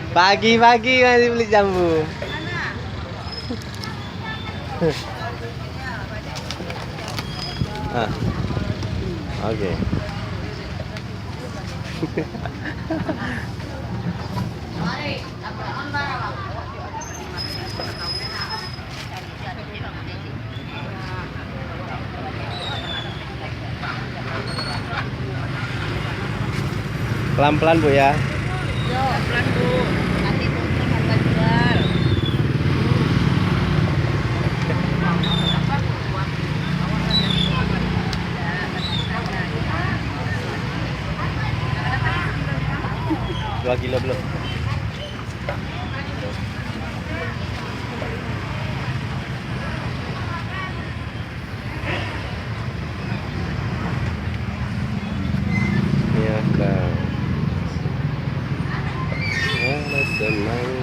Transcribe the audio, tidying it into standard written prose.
Pagi-pagi masih beli jambu. Ah, oke. Pelan-pelan Bu ya. Yo, pelan Bu. Nanti turun harga jual. Dua kilo belum? Ya, Bang. Senang.